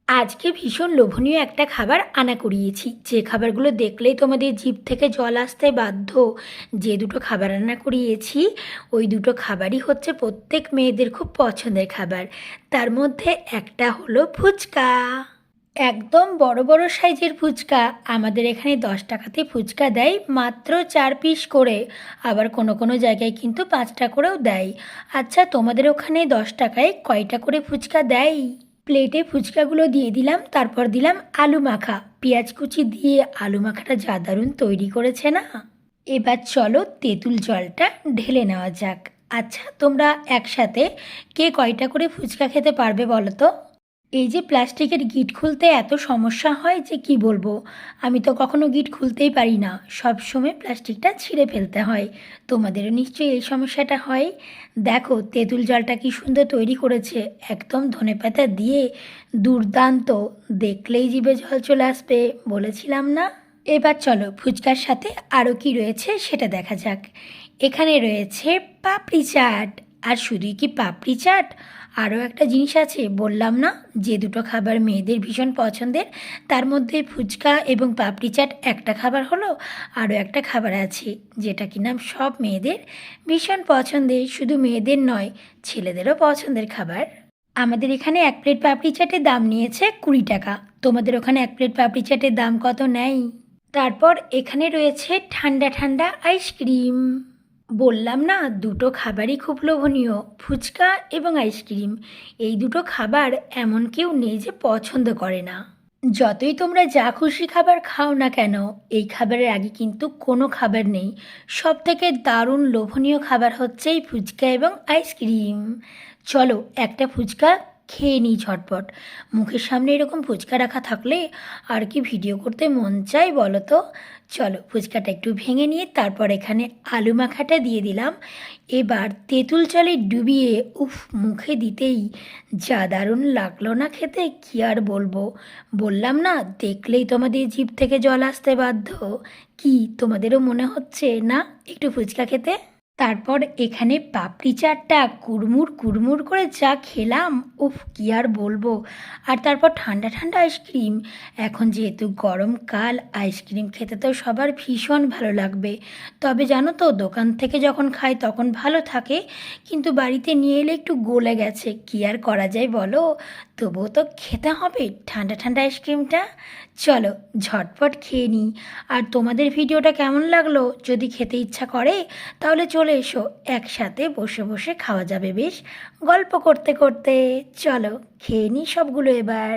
আজকে ভীষণ লোভনীয় একটা খাবার আনা করিয়েছি, যে খাবারগুলো দেখলেই তোমাদের জিভ থেকে জল আসতে বাধ্য। যে দুটো খাবার রান্না করিয়েছি ওই দুটো খাবারই হচ্ছে প্রত্যেক মেয়েদের খুব পছন্দের খাবার। তার মধ্যে একটা হলো ফুচকা। একদম বড় বড় সাইজের ফুচকা। আমাদের এখানে 10 টাকাতে ফুচকা দেয়, মাত্র 4 পিস করে। আবার কোনো কোনো জায়গায় কিন্তু 5টা করেও দেয়। আচ্ছা, তোমাদের ওখানে 10 টাকায় কয়টা করে ফুচকা দেয়? প্লেটে ফুচকাগুলো দিয়ে দিলাম, তারপর দিলাম আলু মাখা। পেঁয়াজ কুচি দিয়ে আলু মাখাটা যা দারুণ তৈরি করেছে না। এবার চলো তেঁতুল জলটা ঢেলে নেওয়া যাক। আচ্ছা, তোমরা একসাথে কে কয়টা করে ফুচকা খেতে পারবে বলো তো? এই যে প্লাস্টিকের গিট খুলতে এত সমস্যা হয় যে কি বলবো। আমি তো কখনো গিট খুলতেই পারি না, সব সময় প্লাস্টিকটা ছিঁড়ে ফেলতে হয়। তোমাদেরও নিশ্চয়ই এই সমস্যাটা হয়। দেখো তেঁতুল জলটা কি সুন্দর তৈরি করেছে, একদম ধনেপাতা দিয়ে। দুর্দান্ত, দেখলেই জিভে জল চলে আসবে, বলেছিলাম না? এবার চলো ফুচকার সাথে আরও কি রয়েছে সেটা দেখা যাক। এখানে রয়েছে পাপড়ি চাট। আর শুধুই কি পাপড়ি চাট, আরও একটা জিনিস আছে, বললাম না যে দুটো খাবার মেয়েদের ভীষণ পছন্দের। তার মধ্যে ফুচকা এবং পাপড়ি চাট একটা খাবার হলো। আরও একটা খাবার আছে যেটা কি নাম সব মেয়েদের ভীষণ পছন্দের, শুধু মেয়েদের নয়, ছেলেদেরও পছন্দের খাবার। আমাদের এখানে 1 প্লেট পাপড়ি চাটের দাম নিয়েছে 20 টাকা। তোমাদের ওখানে 1 প্লেট পাপড়ি চাটের দাম কত নেয়? তারপর এখানে রয়েছে ঠান্ডা ঠান্ডা আইসক্রিম। বললাম না দুটো খাবারই খুব লোভনীয়, ফুচকা এবং আইসক্রিম। এই দুটো খাবার এমন কেউ নেই যে পছন্দ করে না। যতই তোমরা যা খুশি খাবার খাও না কেন, এই খাবারের আগে কিন্তু কোনো খাবার নেই। সব থেকে দারুণ লোভনীয় খাবার হচ্ছে এই ফুচকা এবং আইসক্রিম। চলো একটা ফুচকা খেয়ে নিই ঝটপট। মুখের সামনে এরকম ফুচকা রাখা থাকলে আর কি ভিডিও করতে মন চাই বলো তো। চলো ফুচকাটা একটু ভেঙে নিয়ে তারপর এখানে আলু মাখাটা দিয়ে দিলাম। এবার তেঁতুল জলে ডুবিয়ে উফ মুখে দিতেই যা দারুণ লাগলো না খেতে, কি আর বলবো। বললাম না দেখলেই তোমাদের জিভ থেকে জল আসতে বাধ্য। কি তোমাদেরও মনে হচ্ছে না একটু ফুচকা খেতে? তারপর এখানে পাপড়ি চাটটা কুড়মুড় কুড়মুড় করে যা খেলাম, উফ কি আর বলবো। আর তারপর ঠান্ডা ঠান্ডা আইসক্রিম। এখন যেহেতু গরমকাল, আইসক্রিম খেতে তো সবার ভীষণ ভালো লাগবে। তবে জানো তো দোকান থেকে যখন খাই তখন ভালো থাকে, কিন্তু বাড়িতে নিয়ে এলে একটু গলে গেছে, কি আর করা যায় বলো। তবুও তো খেতে হবে ঠান্ডা ঠান্ডা আইসক্রিমটা। চলো ঝটপট খেয়ে নিই। আর তোমাদের ভিডিওটা কেমন লাগলো, যদি খেতে ইচ্ছা করে তাহলে চলে এসো, একসাথে বসে বসে খাওয়া যাবে বেশ, গল্প করতে করতে। চলো খেয়ে নিই সবগুলো এবার।